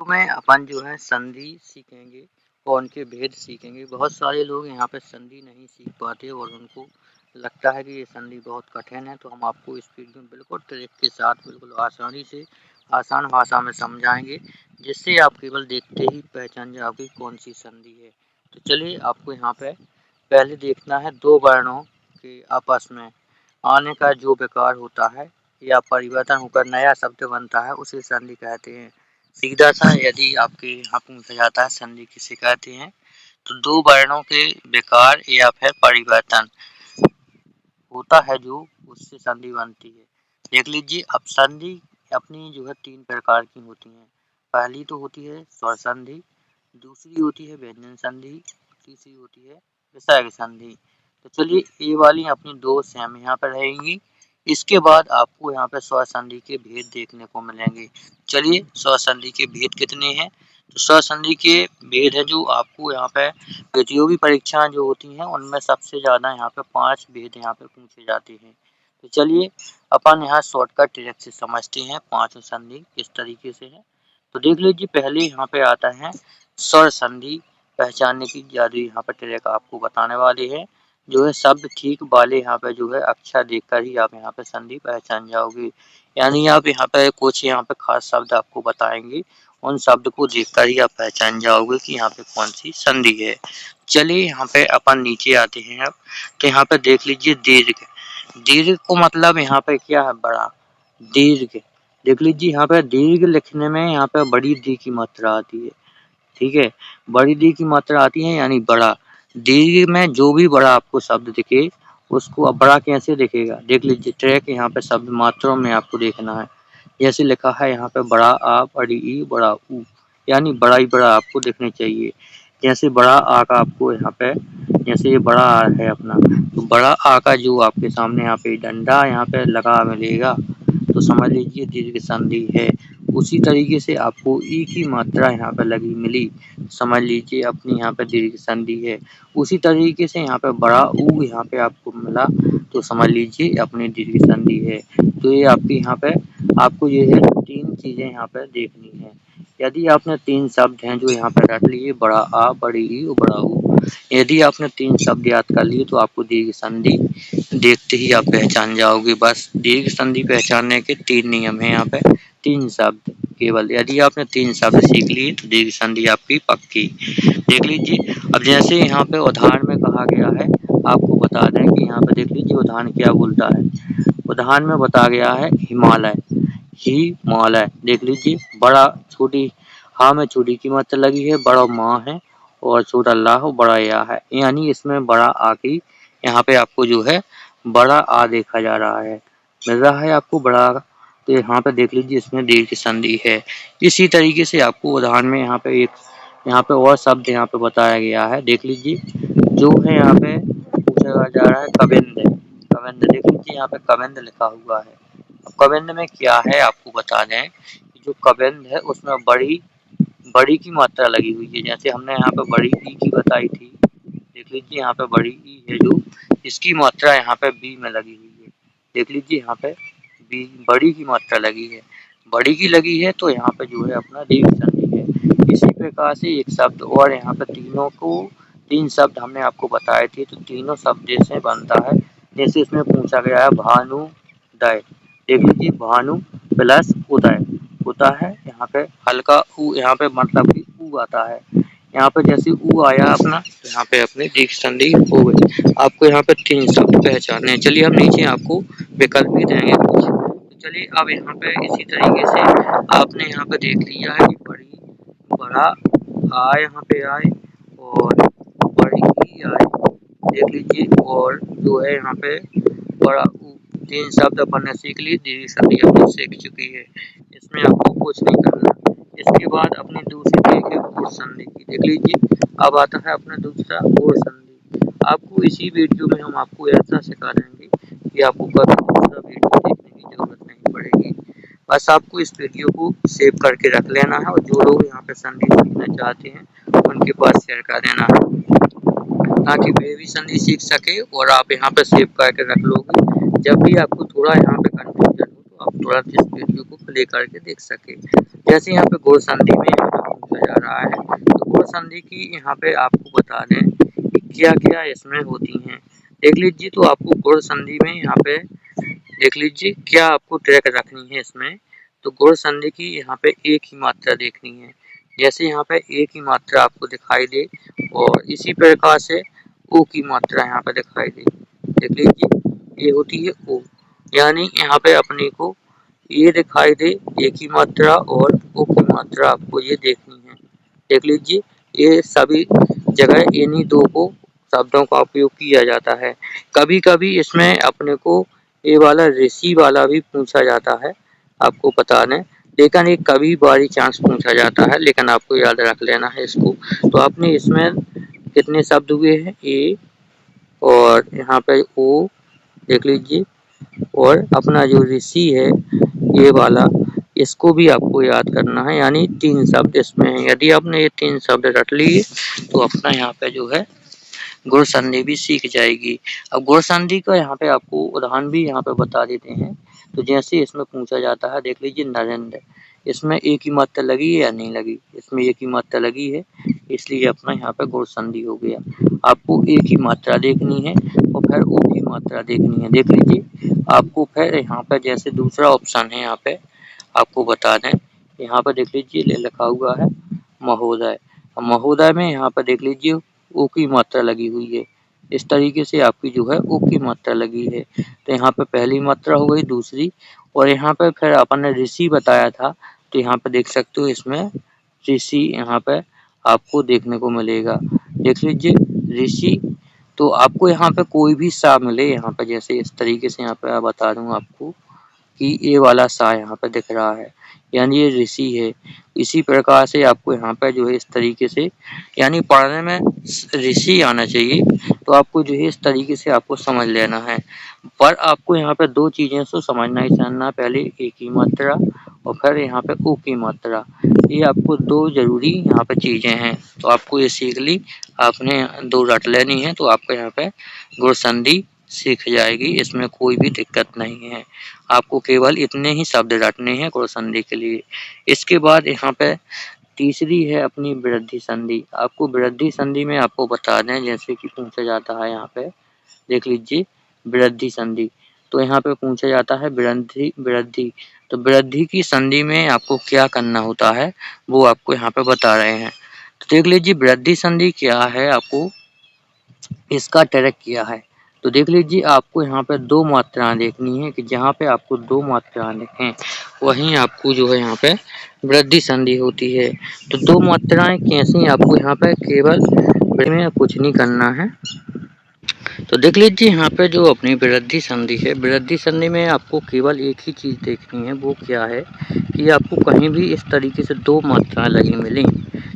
Video में अपन जो है संधि सीखेंगे और उनके भेद सीखेंगे। बहुत सारे लोग यहाँ पे संधि नहीं सीख पाते और उनको लगता है कि ये संधि बहुत कठिन है, तो हम आपको इस वीडियो में बिल्कुल ट्रिक के साथ बिल्कुल आसानी से आसान भाषा में समझाएंगे, जिससे आप केवल देखते ही पहचान जाओगे कौन सी संधि है। तो चलिए आपको यहाँ पे पहले देखना है दो वर्णों के आपस में आने का जो विकार होता है या परिवर्तन होकर नया शब्द बनता है उसे संधि कहते हैं। सीधा सा यदि आपके यहाँ पूछा जाता है संधि किसे कहते हैं, तो दो वर्णों के विकार या फिर परिवर्तन होता है जो उससे संधि बनती है। देख लीजिए, अब संधि अपनी जो है तीन प्रकार की होती हैं। पहली तो होती है स्वर संधि, दूसरी होती है व्यंजन संधि, तीसरी होती है विसर्ग संधि। तो चलिए ये वाली अपनी दो सेम यहाँ पर रहेंगी। इसके बाद आपको यहाँ पे स्वर संधि के भेद देखने को मिलेंगे। चलिए स्वर संधि के भेद कितने हैं, तो स्वर संधि के भेद है जो आपको यहाँ पे प्रतियोगी परीक्षाएं जो होती हैं उनमें सबसे ज्यादा यहाँ पे 5 भेद यहाँ पे पूछे जाते हैं। तो चलिए अपन यहाँ शॉर्टकट ट्रिक से समझते हैं पांचों संधि किस तरीके से है। तो देख लीजिए, पहले यहाँ पे आता है स्वर संधि पहचानने की जादू यहाँ पर ट्रिक आपको बताने वाले हैं। जो है शब्द ठीक वाले यहाँ पे जो है अक्षर देखकर ही आप यहाँ पे संधि पहचान जाओगे। यानी आप यहाँ पे कुछ यहाँ पे खास शब्द आपको बताएंगे, उन शब्द को देखकर ही आप पहचान जाओगे कि यहाँ पे कौन सी संधि है। चलिए यहाँ पे अपन नीचे आते हैं अब। तो यहाँ पे देख लीजिए दीर्घ। दीर्घ को मतलब यहाँ पे क्या है, बड़ा। दीर्घ देख लीजिए, यहाँ पे दीर्घ लिखने में यहाँ पे बड़ी दी की मात्रा आती है। ठीक है, बड़ी दी की मात्रा आती है यानी बड़ा। दीर्घ में जो भी बड़ा आपको शब्द दिखे उसको अब बड़ा कैसे दिखेगा, देख लीजिए ट्रैक यहाँ पे शब्द मात्रों में आपको देखना है। जैसे लिखा है यहाँ पे बड़ा आ, बड़ी ई, बड़ा ऊ, यानी बड़ा ही बड़ा आपको दिखने चाहिए। जैसे बड़ा आ का आपको यहाँ पे, जैसे ये बड़ा आ है अपना, तो बड़ा आ का जो आपके सामने यहाँ पे डंडा यहाँ पे लगा मिलेगा तो समझ लीजिए दीर्घ संधि है। उसी तरीके से आपको ई की मात्रा यहाँ पे लगी मिली, समझ लीजिए अपनी यहाँ पे दीर्घ संधि है। उसी तरीके से यहाँ पे बड़ा ऊ यहाँ पे आपको मिला तो समझ लीजिए अपनी दीर्घ संधि है। तो ये आपकी यहाँ पे आपको ये है तीन चीजें यहाँ पे देखनी है। यदि आपने तीन शब्द हैं जो यहाँ पे रट लिए, बड़ा आ, बड़ी ई और बड़ा ऊ, यदि आपने तीन शब्द याद कर लिए तो आपको दीर्घ संधि देखते ही आप पहचान जाओगे। बस दीर्घ संधि पहचानने के तीन नियम है यहाँ पे, तीन शब्द केवल। यदि आपने तीन शब्द सीख लिए तो दीर्घ संधि आपकी पक्की। देख लीजिए, अब जैसे यहाँ पे उदाहरण में कहा गया है, आपको बता दें कि यहाँ पे देख लीजिए उदाहरण क्या बोलता है। उदाहरण में बता गया है हिमालय, हिमालय। देख लीजिए, बड़ा छोटी हाँ में छोटी की मात्रा लगी है, बड़ा माँ है और छोटा ला हो, बड़ा या है, यानी इसमें बड़ा आ की यहाँ पे आपको जो है बड़ा आ देखा जा रहा है, मिल रहा है आपको बड़ा आ। तो यहाँ पे देख लीजिए इसमें दीर्घ संधि है। इसी तरीके से आपको उदाहरण में यहाँ पे और शब्द यहाँ पे बताया गया है। देख लीजिए जो है यहाँ पे पूछा जा रहा है कविंद। कविंद देख लीजिए यहाँ पे कविंद लिखा हुआ है। अब कविंद में क्या है आपको बता दें कि जो कविंद है उसमें बड़ी बड़ी की मात्रा लगी हुई है। जैसे हमने यहाँ पे बड़ी ई की बताई थी, देख लीजिए यहाँ पे बड़ी ई है जो, इसकी मात्रा यहाँ पे बी में लगी हुई है। देख लीजिए यहाँ पे बी बड़ी की मात्रा लगी है, बड़ी की लगी है तो यहाँ पे जो है अपना दीर्घ संधि है। इसी प्रकार से एक शब्द और यहाँ पे तीन शब्द हमने आपको बताए थे, तो तीनों शब्द से बनता है। जैसे इसमें पूछा गया है भानुदय। देख लीजिए भानु प्लस उदय होता है, यहाँ पे हल्का ऊ यहाँ पे मतलब कि ऊ आता है। यहाँ पे जैसे ऊ आया अपना तो यहाँ पे अपनी दीर्घ संधि हो गई। आपको यहाँ पे तीन शब्द पहचानने हैं। चलिए हम नीचे आपको विकल्प भी देंगे कुछ। तो चलिए अब यहाँ पे इसी तरीके से आपने यहाँ पे देख लिया है कि बड़ी बड़ा आ यहाँ पे आए और बड़ी ई आए, देख लीजिए, और जो है यहाँ पे बड़ा ऊ, तीन शब्द अपन ने सीख ली, दीर्घ संधि अपन सीख चुकी है। इसमें आपको कुछ नहीं करना। इसके बाद अपनी दूसरी तरीके है ओर संधि की। देख लीजिए अब आता है अपना दूसरा ओर संधि। आपको इसी वीडियो में हम आपको ऐसा सिखा देंगे कि आपको कभी दूसरा वीडियो देखने की जरूरत नहीं पड़ेगी। बस आपको इस वीडियो को सेव करके रख लेना है और जो लोग यहाँ पे संधि सीखना चाहते हैं उनके पास शेयर कर देना है, ताकि वे भी संधि सीख सके और आप यहाँ पे सेव करके रख लोगे। जब भी आपको थोड़ा यहाँ पे कंफ्यूजन हो तो आप तुरंत इस वीडियो को प्ले करके देख सके। जैसे यहाँ पे घोड़ संधि में यहाँ पे होता जा रहा है। तो गुण संधि की यहाँ पे आपको बता दें कि क्या क्या इसमें होती हैं। देख लीजिए, तो आपको गुण संधि में यहाँ पे देख लीजिए क्या आपको ट्रैक रखनी है इसमें। तो गुण संधि की यहाँ पे एक ही मात्रा देखनी है। जैसे यहाँ पे एक ही मात्रा आपको दिखाई दे और इसी प्रकार से ओ की मात्रा यहाँ पे दिखाई दे। देख लीजिए, ये होती है ओ, यानी यहाँ पे अपने को ये दिखाई दे एक ही मात्रा और ओ की मात्रा आपको ये देखनी है। देख लीजिए, ये सभी जगह इन्हीं दो को शब्दों का उपयोग किया जाता है। कभी कभी इसमें अपने को ये वाला ऋषि वाला भी पूछा जाता है, आपको बता दें, लेकिन ये कभी बारी चांस पूछा जाता है, लेकिन आपको याद रख लेना है इसको। तो आपने इसमें कितने शब्द हुए हैं, ए और यहाँ पे ओ, देख लीजिए, और अपना जो ऋषि है ये वाला, इसको भी आपको याद करना है, यानी 3 शब्द इसमें है। यदि आपने ये 3 शब्द रट लिए तो अपना यहाँ पे जो है गुण संधि भी सीख जाएगी। अब गुण संधि का यहाँ पे आपको उदाहरण भी यहाँ पे बता देते हैं। तो जैसे इसमें पूछा जाता है, देख लीजिए, नरेंद्र, इसमें एक ही मात्रा लगी है या नहीं लगी, इसमें एक ही मात्रा लगी है, इसलिए अपना यहाँ पे गुण संधि हो गया। आपको एक ही मात्रा देखनी है और फिर ओ की मात्रा देखनी है। देख लीजिए, आपको फिर यहाँ पे जैसे दूसरा ऑप्शन है, यहाँ पे आपको बता दें, यहाँ पे देख लीजिए लिखा हुआ है महोदय। महोदय में यहाँ पे देख लीजिए ओ की मात्रा लगी हुई है। इस तरीके से आपकी जो है ओ की मात्रा लगी है। तो यहाँ पे पहली मात्रा हो गई, दूसरी, और यहाँ पे फिर अपन ने ऋषि बताया था, तो यहाँ पे देख सकते हो इसमें ऋषि यहाँ पे आपको देखने को मिलेगा। देख लीजिए ऋषि, तो आपको यहाँ पे कोई भी सा मिले, यहाँ पे जैसे इस तरीके से यहाँ पे बता दूं आपको कि ये वाला सा यहाँ पे दिख रहा है, यानी ये ऋषि है। इसी प्रकार से आपको यहाँ पे जो है इस तरीके से, यानी पढ़ने में ऋषि आना चाहिए, तो आपको जो है इस तरीके से आपको समझ लेना है। पर आपको यहाँ पे 2 चीजें तो समझना ही समझना, पहले एक की मात्रा और फिर यहाँ पे ओ की मात्रा, ये आपको 2 जरूरी यहाँ पे चीजें हैं। तो आपको ये सीख ली, आपने 2 रट लेनी है, तो आपको यहाँ पे गुण संधि सीख जाएगी, इसमें कोई भी दिक्कत नहीं है। आपको केवल इतने ही शब्द रटने हैं गुण संधि के लिए। इसके बाद यहाँ पे तीसरी है अपनी वृद्धि संधि। आपको वृद्धि संधि में आपको बता दें, जैसे कि पूछा जाता है यहाँ पे, देख लीजिए वृद्धि संधि, तो यहाँ पे पूछा जाता है वृद्धि वृद्धि, तो वृद्धि की संधि में आपको क्या करना होता है वो आपको यहाँ पे बता रहे हैं। तो देख लीजिए वृद्धि संधि क्या है, आपको इसका ट्रैक किया है। तो देख लीजिए, आपको यहाँ पे 2 मात्राएं देखनी है, कि जहाँ पे आपको 2 मात्राएं दिखें वहीं आपको जो है यहाँ पे वृद्धि संधि होती है। तो 2 मात्राएं कैसी, आपको यहाँ पे केवल में कुछ नहीं करना है। तो देख लीजिए, यहाँ पे जो अपनी वृद्धि संधि है, वृद्धि संधि में आपको केवल एक ही चीज़ देखनी है, वो क्या है कि आपको कहीं भी इस तरीके से 2 मात्राएं लगी मिलें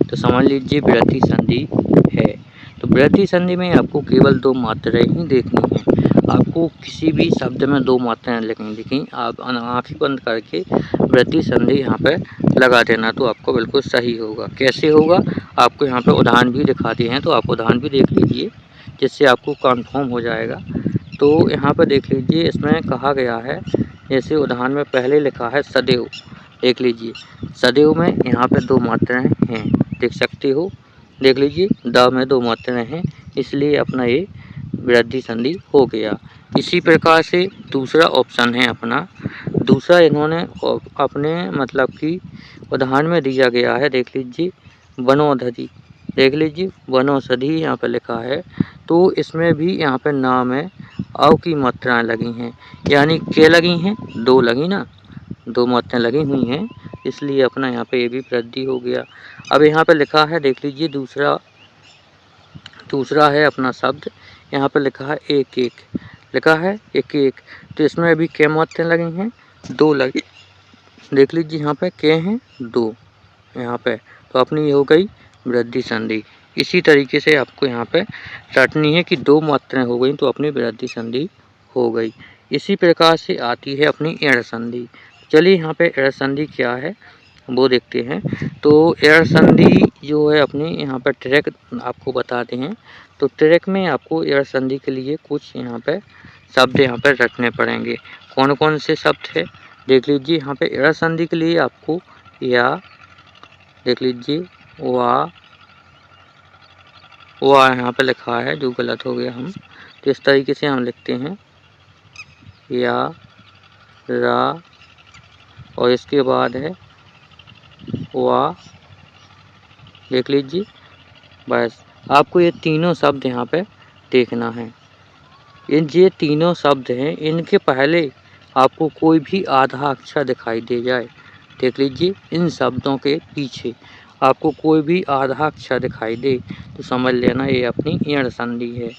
तो समझ लीजिए वृद्धि संधि है। तो वृद्धि संधि में आपको केवल 2 मात्राएं ही देखनी है। आपको किसी भी शब्द में 2 मात्राएं नहीं दिखें, आप आँखें बंद करके वृद्धि संधि यहाँ पे लगा देना, तो आपको बिल्कुल सही होगा। कैसे होगा, आपको यहाँ पे उदाहरण भी दिखाते हैं, तो आप उदाहरण भी देख लीजिए, जिससे आपको कन्फर्म हो जाएगा। तो यहाँ पर देख लीजिए, इसमें कहा गया है, जैसे उदाहरण में पहले लिखा है सदैव, देख लीजिए सदैव में यहाँ पे 2 मात्राएं हैं, देख सकते हो, देख लीजिए द में 2 मात्राएं हैं, इसलिए अपना ये वृद्धि संधि हो गया। इसी प्रकार से दूसरा ऑप्शन है अपना, दूसरा इन्होंने अपने मतलब कि उदाहरण में दिया गया है, देख लीजिए वनौषधि, देख लीजिए वनौषधि यहाँ पे लिखा है, तो इसमें भी यहाँ पे नाम है, अव की मात्राएं लगी हैं, यानी क्या लगी हैं, 2 लगी ना, 2 मात्राएं लगी हुई हैं, इसलिए अपना यहाँ पे ये भी वृद्धि हो गया। अब यहाँ पे लिखा है, देख लीजिए दूसरा है अपना शब्द, यहाँ पे लिखा है एक एक, लिखा है एक एक, तो इसमें अभी क्या मात्राएं लगी हैं, 2 लगी, देख लीजिए यहाँ पे क्या हैं, 2 यहाँ पे, तो अपनी ये हो गई वृद्धि संधि। इसी तरीके से आपको यहाँ पे रटनी है कि 2 मात्राएं हो गई तो अपनी वृद्धि संधि हो गई। इसी प्रकार से आती है अपनी एड़ संधि। चलिए यहाँ पे एड़ संधि क्या है वो देखते हैं। तो एड़ संधि जो है अपनी यहाँ पे ट्रैक आपको बताते हैं। तो ट्रैक में आपको एड़ संधि के लिए कुछ यहाँ पे शब्द यहाँ पे रखने पड़ेंगे। कौन कौन से शब्द है देख लीजिए। यहाँ पे एड़ संधि के लिए आपको या, देख लीजिए वा वा यहाँ पे लिखा है जो गलत हो गया। हम तो इस तरीके से हम लिखते हैं या, रा और इसके बाद है वा। देख लीजिए, बस आपको ये तीनों शब्द यहाँ पे देखना है। ये तीनों शब्द हैं, इनके पहले आपको कोई भी आधा अक्षर दिखाई दे जाए, देख लीजिए इन शब्दों के पीछे आपको कोई भी आधा अक्षर दिखाई दे तो समझ लेना ये अपनी ईण संधि है।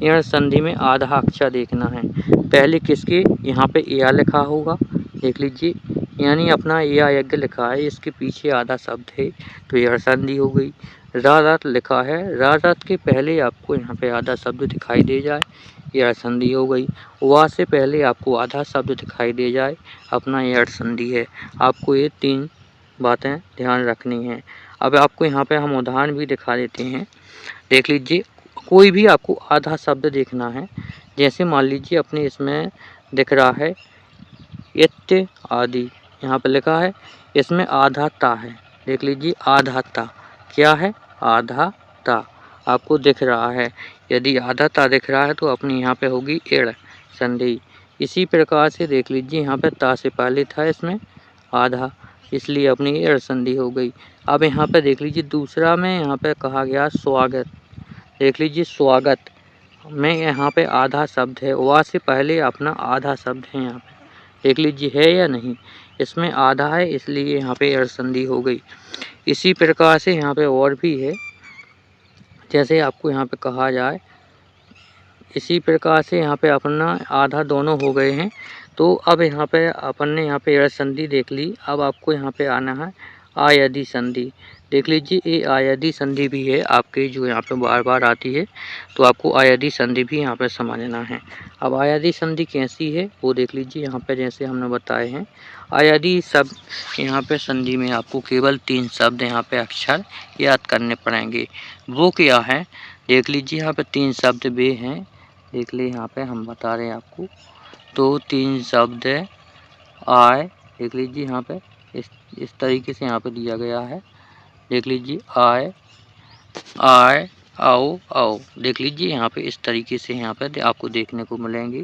ईण संधि में आधा अक्षर देखना है। पहले किसके यहाँ पे या लिखा होगा, देख लीजिए, यानी अपना या यज्ञ लिखा है, इसके पीछे आधा शब्द है तो ईण संधि हो गई। रा रथ लिखा है, रा रथ के पहले आपको यहाँ पे आधा शब्द दिखाई दे जाए, ईण संधि हो गई। वा से पहले आपको आधा शब्द दिखाई दे जाए, अपना ईण संधि है। आपको ये तीन बातें ध्यान रखनी है। अब आपको यहाँ पे हम उदाहरण भी दिखा देते हैं, देख लीजिए। कोई भी आपको आधा शब्द देखना है, जैसे मान लीजिए अपने इसमें दिख रहा है इत्य आदि, यहाँ पे लिखा है, इसमें आधा ता है, देख लीजिए आधा ता क्या है, आधा ता आपको दिख रहा है। यदि आधा ता दिख रहा है तो अपनी यहाँ पे होगी ईण संधि। इसी प्रकार से देख लीजिए यहाँ पे ता से पहले था इसमें आधा, इसलिए अपनी ईण संधि हो गई। अब यहाँ पे देख लीजिए दूसरा में यहाँ पे कहा गया स्वागत, देख लीजिए स्वागत में यहाँ पे आधा शब्द है, वा से पहले अपना आधा शब्द है यहाँ पे, देख लीजिए है या नहीं, इसमें आधा है इसलिए यहाँ पे ईण संधि हो गई। इसी प्रकार से यहाँ पे और भी है, जैसे आपको यहाँ पे कहा जाए, इसी प्रकार से यहाँ पे अपना आधा दोनों हो गए हैं। तो अब यहाँ पे अपन ने यहाँ पे ईण संधि देख ली। अब आपको यहाँ पे आना है आयदि संधि, देख लीजिए ये आयदि संधि भी है आपके जो यहाँ पे बार बार आती है, तो आपको आयदि संधि भी यहाँ पे समझना है। अब आयदि संधि कैसी है वो देख लीजिए, यहाँ पे जैसे हमने बताए हैं आयदि शब्द, यहाँ पे संधि में आपको केवल 3 शब्द यहाँ पे अक्षर याद करने पड़ेंगे। वो क्या है, देख लीजिए यहाँ पे 3 शब्द वे हैं, देख लीजिए यहाँ पे हम बता रहे हैं आपको। तो 3 शब्द है आय, देख लीजिए यहाँ पे इस तरीके से यहाँ पे दिया गया है, देख लीजिए आय आय आओ आओ, देख लीजिए यहाँ पे इस तरीके से यहाँ पे आपको देखने को मिलेंगे।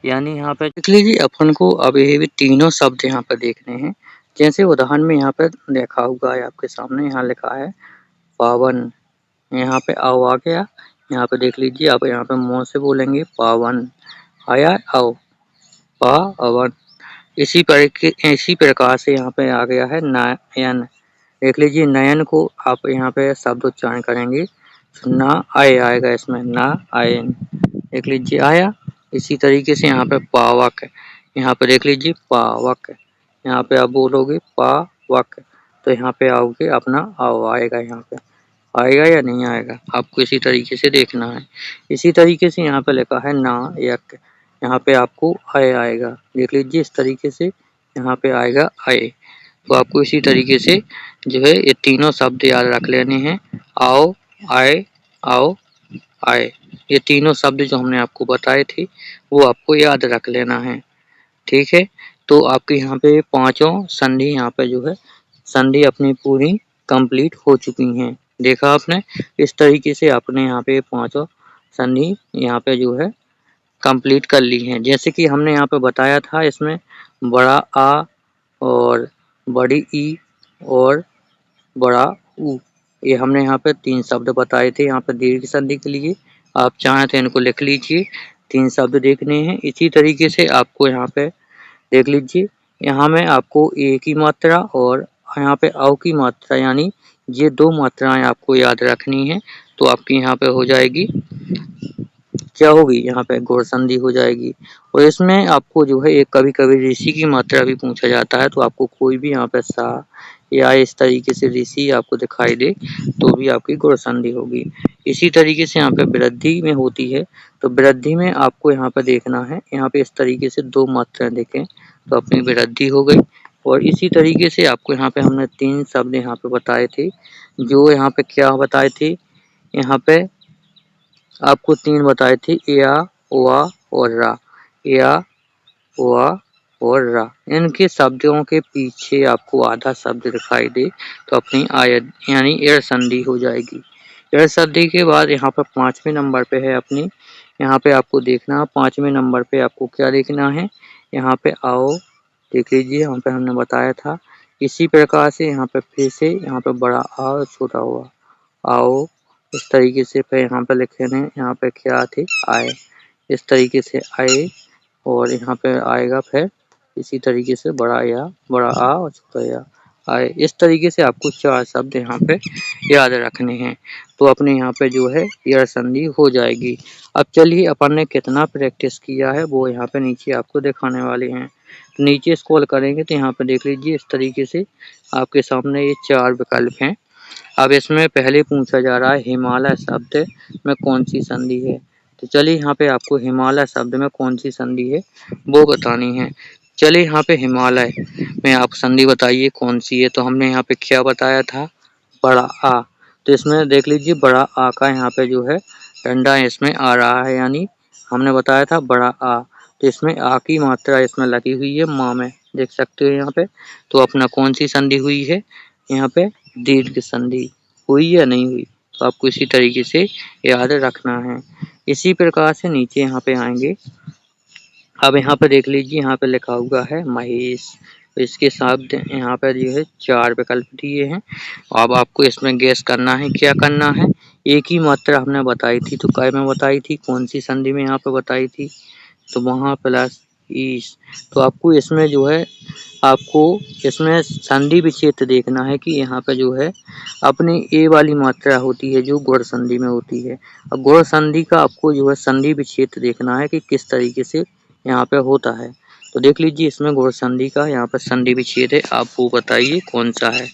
यानी यहाँ पे देख लीजिए अपन को अब ये भी तीनों शब्द यहाँ पे देखने हैं। जैसे उदाहरण में यहाँ पे देखा हुआ है आपके सामने, यहाँ लिखा है पावन, यहाँ पे आओ आ गया, यहाँ पे देख लीजिए आप यहाँ पे मुँह से बोलेंगे पावन, आया आओ पावन। इसी प्रकार से यहाँ पे आ गया है नयन, देख लीजिए नयन को आप यहाँ पे शब्द उच्चारण करेंगे, ना आए आएगा इसमें, ना आए, देख लीजिए आया। इसी तरीके से यहाँ पे पावक, यहाँ पे देख लीजिए पावक, यहाँ पे आप बोलोगे पावक, तो यहाँ पे आओगे अपना आओ आएगा, यहाँ पे आएगा या नहीं आएगा आपको इसी तरीके से देखना है। इसी तरीके से यहाँ पे लिखा है ना यक, यहाँ पे आपको आए आएगा, देख लीजिए इस तरीके से यहाँ पे आएगा आए। तो आपको इसी तरीके से जो है ये तीनों शब्द याद रख लेने हैं, आओ आए आओ आए, ये तीनों शब्द जो हमने आपको बताए थे वो आपको याद रख लेना है, ठीक है। तो आपके यहाँ पे पांचों संधि यहाँ पे जो है संधि अपनी पूरी कंप्लीट हो चुकी हैं, देखा आपने। इस तरीके से आपने यहाँ पे पांचों संधि यहाँ पे जो है कंप्लीट कर ली हैं। जैसे कि हमने यहाँ पे बताया था, इसमें बड़ा आ और बड़ी ई और बड़ा ऊ, ये हमने यहाँ पे 3 शब्द बताए थे। यहाँ पे दीर्घ संधि के लिए आप चाहें तो इनको लिख लीजिए, 3 शब्द देखने हैं। इसी तरीके से आपको यहाँ पे देख लीजिए, यहाँ में आपको ए की मात्रा और यहाँ पे औ की मात्रा, यानी ये 2 मात्राएं आपको याद रखनी है। तो आपकी यहाँ पे हो जाएगी, क्या होगी, यहाँ पे गौर संधि हो जाएगी। और इसमें आपको जो है एक कभी कभी ऋषि की मात्रा भी पूछा जाता है, तो आपको कोई भी यहाँ पे सा या इस तरीके से ऋषि आपको दिखाई दे तो भी आपकी गौर संधि होगी। इसी तरीके से यहाँ पे वृद्धि में होती है, तो वृद्धि में आपको यहाँ पे देखना है, यहाँ पे इस तरीके से 2 मात्राएं देखें तो अपनी वृद्धि हो गई। और इसी तरीके से आपको यहाँ पे हमने 3 शब्द यहाँ पे बताए थे, जो यहाँ पे क्या बताए थे, यहाँ पे आपको 3 बताए थे, या वा और रा, या वा और रा। इनके शब्दों के पीछे आपको आधा शब्द दिखाई दे तो अपनी आयत यानी एड़ संधि हो जाएगी। एड़ संधि के बाद यहाँ पर 5वें नंबर पे है अपनी, यहाँ पे आपको देखना है 5वें नंबर पे आपको क्या देखना है, यहाँ पे आओ देख लीजिए, यहाँ पे हमने बताया था। इसी प्रकार से यहाँ पे फिर से यहाँ पे बड़ा आ और छोटा हुआ आओ, इस तरीके से फिर यहाँ पे लिखे हैं, यहाँ पे क्या थे आए, इस तरीके से आए और यहाँ पे आएगा फिर इसी तरीके से बड़ा या, बड़ा आ और छोटा या आए। इस तरीके से आपको 4 शब्द यहाँ पे याद रखने हैं, तो अपने यहाँ पे जो है एड़ संधि हो जाएगी। अब चलिए अपन ने कितना प्रैक्टिस किया है वो यहाँ पे नीचे आपको दिखाने वाले हैं। तो नीचे स्क्रॉल करेंगे तो यहाँ पे देख लीजिए, इस तरीके से आपके सामने ये 4 विकल्प हैं। अब इसमें पहले पूछा जा रहा है हिमालय शब्द में कौन सी संधि है। तो चलिए यहाँ पे आपको हिमालय शब्द में कौन सी संधि है वो बतानी है। चलिए यहाँ पे हिमालय में आप संधि बताइए कौन सी है। तो हमने यहाँ पे क्या बताया था, बड़ा आ। तो इसमें देख लीजिए बड़ा आ का यहाँ पे जो है डंडा इसमें आ रहा है, यानी हमने बताया था बड़ा आ। तो इसमें आ की मात्रा इसमें लगी हुई है माँ में, देख सकते हो यहाँ पे। तो अपना कौन सी संधि हुई है, यहाँ पे दीर्घ संधि हुई या नहीं हुई, तो आपको इसी तरीके से याद रखना है। इसी प्रकार से नीचे यहाँ पे आएंगे। अब यहाँ पे देख लीजिए, यहाँ पे लिखा हुआ है महेश। तो इसके शब्द यहाँ पे जो है 4 विकल्प दिए हैं। अब आपको इसमें गैस करना है, क्या करना है। एक ही मात्रा हमने बताई थी, तो काय में बताई थी, कौन सी संधि में यहाँ पे बताई थी, तो वहाँ प्लस ईस। तो आपको इसमें जो है, आपको इसमें संधि विच्छेद देखना है कि यहाँ पे जो है अपनी ए वाली मात्रा होती है जो गुण संधि में होती है। अब गुण संधि का आपको जो है संधि विच्छेद देखना है कि किस तरीके से यहाँ पे होता है। तो देख लीजिए, इसमें गुण संधि का यहाँ पर संधि विच्छेद है, आप वो बताइए कौन सा है।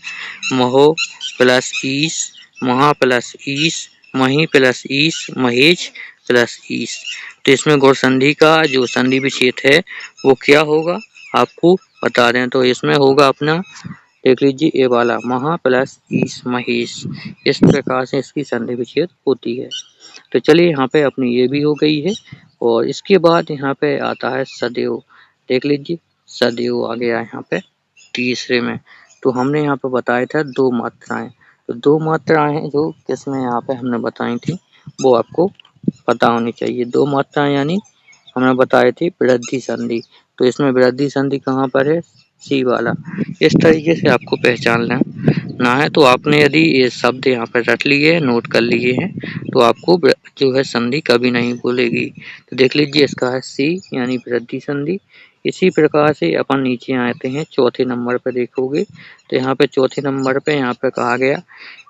महो प्लस ईस, महा प्लस ईस, मही प्लस ईस, महेश प्लस ईस। तो इसमें गुण संधि का जो संधि विच्छेद है वो क्या होगा आपको बता दें, तो इसमें होगा अपना, देख लीजिए ए वाला महा प्लस ईस महेश। इस प्रकार से इसकी संधि विच्छेद होती है। तो चलिए यहाँ पे अपनी ये भी हो गई है। और इसके बाद यहाँ पे आता है सदैव। देख लीजिए सदैव आ गया यहाँ पे तीसरे में। तो हमने यहाँ पे बताया था 2 मात्राएं, तो 2 मात्राएं जो किसमें यहाँ पे हमने बताई थी वो आपको पता होनी चाहिए। 2 मात्राएं यानी हमने बताई थी वृद्धि संधि। तो इसमें वृद्धि संधि कहाँ पर है, सी वाला। इस तरीके से आपको पहचानना ना है। तो आपने यदि ये शब्द यहाँ पर रट लिए, नोट कर लिए हैं, तो आपको जो है संधि कभी नहीं भूलेगी। तो देख लीजिए इसका है सी यानी वृद्धि संधि। इसी प्रकार से अपन नीचे आते हैं, चौथे नंबर पे देखोगे तो यहाँ पे चौथे नंबर पे यहाँ पे कहा गया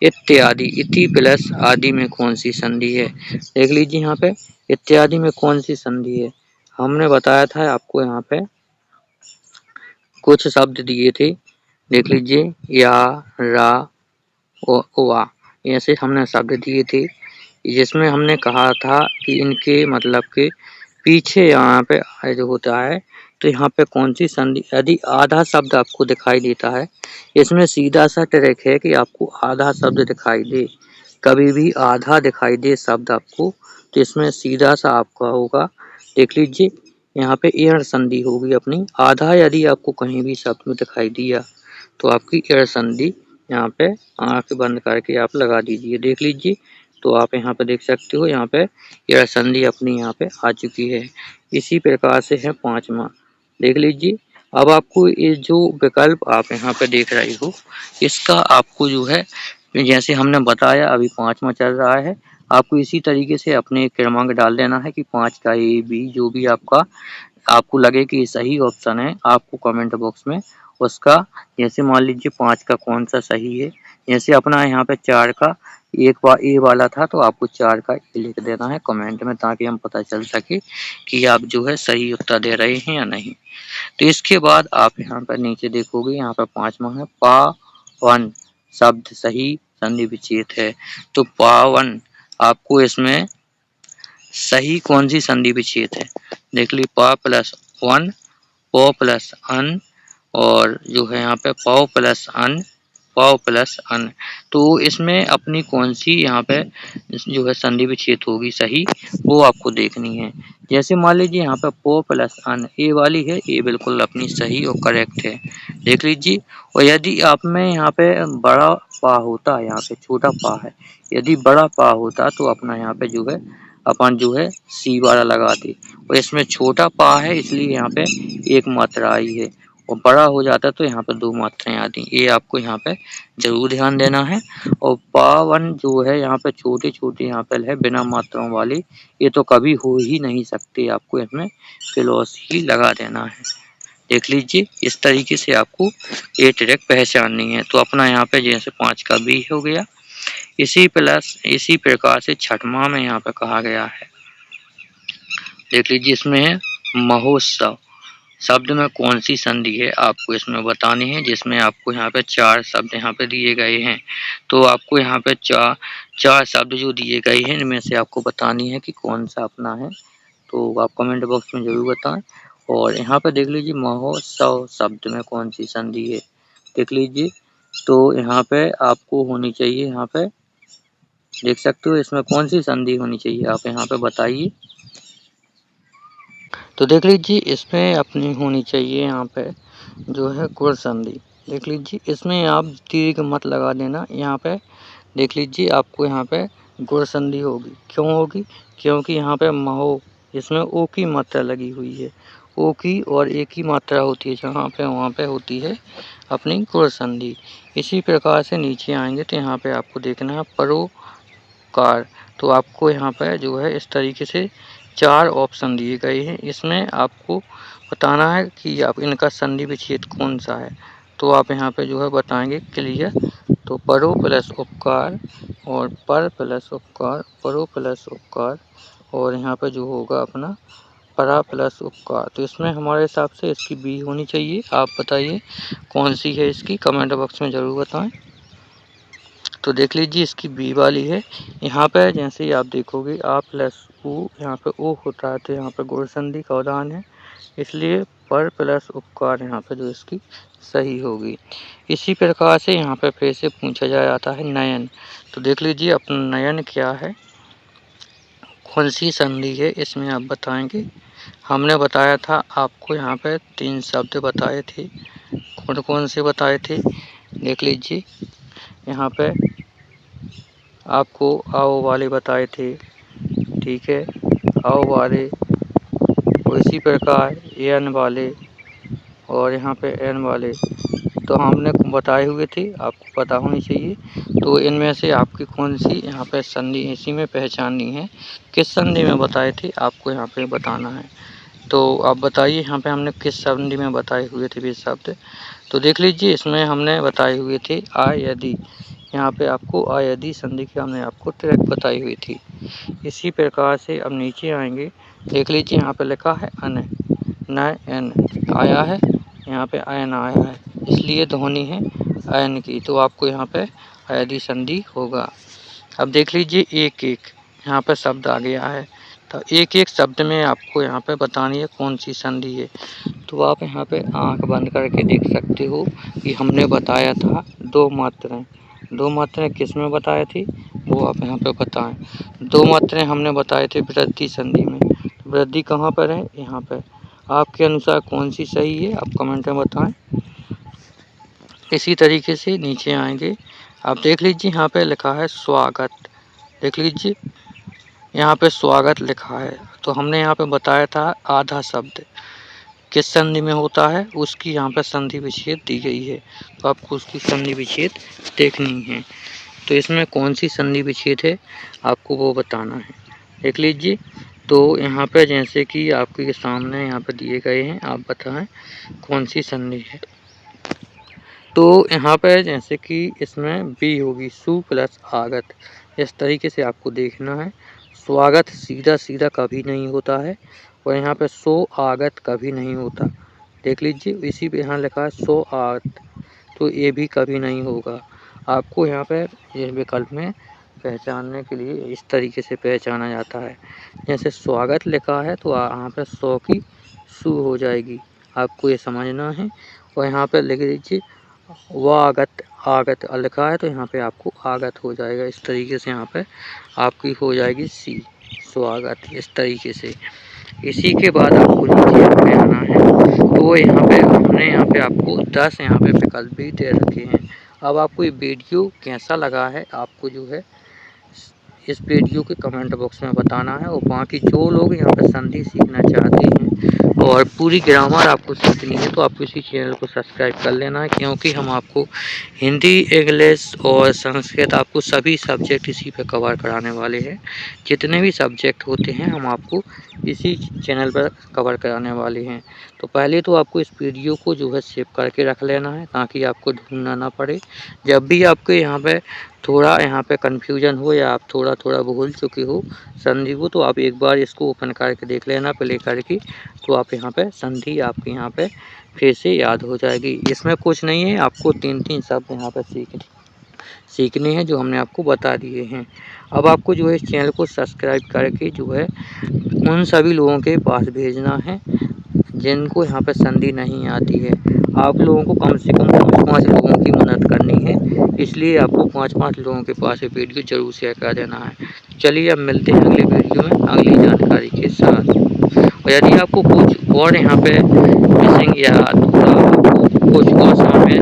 इत्यादि। इति प्लस आदि में कौन सी संधि है, देख लीजिए यहाँ पे इत्यादि में कौन सी संधि है। हमने बताया था आपको यहाँ पे कुछ शब्द दिए थे, देख लीजिए या, रा, वा, ऐसे हमने शब्द दिए थे, जिसमें हमने कहा था कि इनके मतलब के पीछे यहाँ पे जो होता है, तो यहाँ पे कौन सी संधि, यदि आधा शब्द आपको दिखाई देता है, इसमें सीधा सा ट्रिक है कि आपको आधा शब्द दिखाई दे, कभी भी आधा दिखाई दे शब्द आपको, तो इसमें सीधा सा आपका होगा, देख लीजिए यहाँ पे एड़ संधि होगी अपनी। आधा यदि आपको कहीं भी शब्द में दिखाई दिया तो आपकी एड़ संधि यहाँ पे आंख बंद करके आप लगा दीजिए, देख लीजिए। तो आप यहाँ पे देख सकते हो, यहाँ पे एड़ संधि अपनी यहाँ पे आ चुकी है। इसी प्रकार से है 5वां, देख लीजिए। अब आपको ये जो विकल्प आप यहाँ पे देख रहे हो, इसका आपको जो है जैसे हमने बताया अभी 5वां चल रहा है, आपको इसी तरीके से अपने क्रमांक डाल देना है कि 5 का ए बी जो भी आपका आपको लगे कि सही ऑप्शन है, आपको कमेंट बॉक्स में उसका, जैसे मान लीजिए 5 का कौन सा सही है, जैसे अपना यहाँ पे 4 का एक बार ए वाला था, तो आपको 4 का ए लिख देना है कमेंट में, ताकि हम पता चल सके कि आप जो है सही उत्तर दे रहे हैं या नहीं। तो इसके बाद आप यहाँ पर नीचे देखोगे, यहाँ पर 5वां है पावन शब्द सही संधि विच्छेद है। तो पावन आपको इसमें सही कौन सी संधि विच्छेद है, देख ली पा प्लस वन, पो प्लस अन, और जो है यहाँ पे पौ प्लस अन, पाव प्लस अन। तो इसमें अपनी कौन सी यहाँ पे जो है संधि विच्छेद होगी सही, वो आपको देखनी है। जैसे मान लीजिए यहाँ पे पो प्लस अन ए वाली है, ये बिल्कुल अपनी सही और करेक्ट है, देख लीजिए। और यदि आप में यहाँ पे बड़ा पा होता है, यहाँ पे छोटा पा है, यदि बड़ा पा होता तो अपना यहाँ पे जो है अपन जो है सी वाला लगाते, और इसमें छोटा पा है इसलिए यहाँ पे एक मात्रा आई है, और बड़ा हो जाता तो यहाँ पे दो मात्राएं आती। ये आपको यहाँ पे जरूर ध्यान देना है। और पावन जो है यहाँ पे छोटे छोटे यहाँ पे है बिना मात्राओं वाली, ये तो कभी हो ही नहीं सकते, आपको इसमें क्लॉज ही लगा देना है। देख लीजिए इस तरीके से आपको ये ट्रैक पहचाननी है। तो अपना यहाँ पे जैसे 5 का बी हो गया। इसी प्रकार से छठवां में यहाँ पे कहा गया है, देख लीजिए इसमें है महोत्सव। शब्द में कौन सी संधि है आपको इसमें बतानी है, जिसमें आपको यहाँ पे 4 शब्द यहाँ पे दिए गए हैं। तो आपको यहाँ पे चार शब्द जो दिए गए हैं इनमें से आपको बतानी है कि कौन सा अपना है। तो आप कमेंट बॉक्स में जरूर बताएं। और यहाँ पे देख लीजिए महोत्सव शब्द में कौन सी संधि है, देख लीजिए। तो यहाँ पे आपको होनी चाहिए, यहाँ पे देख सकते हो इसमें कौन सी संधि होनी चाहिए, आप यहाँ पे बताइए। तो देख लीजिए इसमें अपनी होनी चाहिए यहाँ पे जो है गुण संधि। देख लीजिए इसमें आप दीर्घ मत लगा देना, यहाँ पे देख लीजिए आपको यहाँ पे गुण संधि होगी। क्यों होगी? क्योंकि यहाँ पे महो इसमें ओ की मात्रा लगी हुई है, ओ की और ए की मात्रा होती है जहाँ पे, वहाँ पे होती है अपनी गुण संधि। इसी प्रकार से नीचे आएंगे तो यहाँ पे आपको देखना है परोकार। तो आपको यहाँ पे जो है इस तरीके से 4 ऑप्शन दिए गए हैं, इसमें आपको बताना है कि आप इनका संधि विच्छेद कौन सा है। तो आप यहाँ पे जो है बताएंगे क्लियर। तो परो प्लस उपकार और पर प्लस उपकार, परो प्लस उपकार, और यहाँ पे जो होगा अपना परा प्लस उपकार। तो इसमें हमारे हिसाब से इसकी बी होनी चाहिए। आप बताइए कौन सी है इसकी, कमेंट बॉक्स में ज़रूर बताएं। तो देख लीजिए इसकी बी वाली है। यहाँ पे जैसे ही आप देखोगे आ प्लस ऊ, यहाँ पे ओ होता है तो यहाँ पे गुण संधि का उदाहरण है, इसलिए पर प्लस उपकार यहाँ पे जो इसकी सही होगी। इसी प्रकार से यहाँ पे फिर से पूछा जाता है नयन। तो देख लीजिए अपना नयन क्या है, कौन सी संधि है, इसमें आप बताएंगे। हमने बताया था आपको यहाँ पे 3 शब्द बताए थे, कौन कौन से बताए थे, देख लीजिए। यहाँ पे आपको आओ वाले बताए थे, ठीक है, आओ वाले, और इसी प्रकार एन वाले, और यहाँ पे एन वाले तो हमने बताए हुए थे, आपको पता होनी चाहिए। तो इनमें से आपकी कौन सी यहाँ पे संधि इसी में पहचाननी है, किस संधि में बताए थे आपको यहाँ पे बताना है। तो आप बताइए यहाँ पे हमने किस संधि में बताए हुए थे ये शब्द। तो देख लीजिए इसमें हमने बताए हुए थे आ यदि, यहाँ पे आपको आ यदि संधि की हमने आपको ट्रैक बताई हुई थी। इसी प्रकार से अब नीचे आएंगे, देख लीजिए यहाँ पे लिखा है अन, न एन आया है, यहाँ पे एन आया है, इसलिए ध्वनि है एन की। तो आपको यहाँ पे यदि संधि होगा। अब देख लीजिए एक एक यहाँ पे शब्द आ गया है, तो एक एक शब्द में आपको यहाँ पे बतानी है कौन सी संधि है। तो आप यहाँ पे आंख बंद करके देख सकते हो कि हमने बताया था 2 मात्राएं। 2 मात्राएं किस में बताए थी वो आप यहाँ पे बताएं। 2 मात्राएं हमने बताए थे वृद्धि संधि में। वृद्धि कहाँ पर है, यहाँ पर। आपके अनुसार कौन सी सही है, आप कमेंट में बताएं। इसी तरीके से नीचे आएंगे, आप देख लीजिए यहाँ पे लिखा है स्वागत। देख लीजिए यहाँ पे स्वागत लिखा है, तो हमने यहाँ पे बताया था आधा शब्द किस संधि में होता है, उसकी यहाँ पे संधि विच्छेद दी गई है। तो आपको उसकी संधि विच्छेद देखनी है। तो इसमें कौन सी संधि विच्छेद है आपको वो बताना है, देख लीजिए। तो यहाँ पे जैसे कि आपके सामने यहाँ पे दिए गए हैं, आप बताएं कौन सी संधि है। तो यहाँ पे जैसे कि इसमें बी होगी सु प्लस आगत, इस तरीके से आपको देखना है। स्वागत सीधा सीधा कभी नहीं होता है, और यहाँ पे सो आगत कभी नहीं होता, देख लीजिए। इसी पे यहाँ लिखा है सो आगत, तो ये भी कभी नहीं होगा। आपको यहाँ पे ये विकल्प में पहचानने के लिए इस तरीके से पहचाना जाता है। जैसे स्वागत लिखा है तो यहाँ पे सो की सु हो जाएगी, आपको ये समझना है। और यहाँ पे लिख दीजिए वागत आगत लिखा है तो यहाँ पे आपको आगत हो जाएगा। इस तरीके से यहाँ पे आपकी हो जाएगी सी, स्वागत, इस तरीके से। इसी के बाद आपको नीचे यहाँ पे आना है, तो यहाँ पे हमने यहाँ पे आपको 10 यहाँ पे विकल्प भी दे रखे हैं। अब आपको ये वीडियो कैसा लगा है आपको जो है इस वीडियो के कमेंट बॉक्स में बताना है। और बाकी जो लोग यहाँ पे संधि सीखना चाहते हैं और पूरी ग्रामर आपको सीखनी है तो आपको इसी चैनल को सब्सक्राइब कर लेना है, क्योंकि हम आपको हिंदी, इंग्लिश और संस्कृत आपको सभी सब्जेक्ट इसी पे कवर कराने वाले हैं। जितने भी सब्जेक्ट होते हैं हम आपको इसी चैनल पर कवर कराने वाले हैं। तो पहले तो आपको इस वीडियो को जो है सेव करके रख लेना है ताकि आपको ढूंढना ना पड़े। जब भी आपको यहाँ पे थोड़ा यहाँ पे कन्फ्यूजन हो या आप थोड़ा थोड़ा भूल चुके हो संधि को, तो आप एक बार इसको ओपन करके देख लेना प्ले करके, तो आप यहाँ पे संधि आपके यहाँ पे फिर से याद हो जाएगी। इसमें कुछ नहीं है, आपको 3-3 शब्द यहाँ पे सीखने हैं जो हमने आपको बता दिए हैं। अब आपको जो है इस चैनल को सब्सक्राइब करके जो है उन सभी लोगों के पास भेजना है जिनको यहाँ पे संधि नहीं आती है। आप लोगों को कम से कम 5-5 लोगों की मदद करनी है, इसलिए आपको 5-5 लोगों के पास ये वीडियो जरूर शेयर कर देना है। चलिए अब मिलते हैं अगले वीडियो में अगली जानकारी के साथ। और यदि आपको कुछ और यहाँ पे मिसिंग या थोड़ा आपको कुछ और समझ में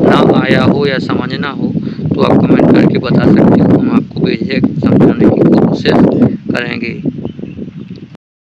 ना आया हो या समझना हो तो आप कमेंट करके बता सकते हो, हम आपको बेझिझक समझाने की कोशिश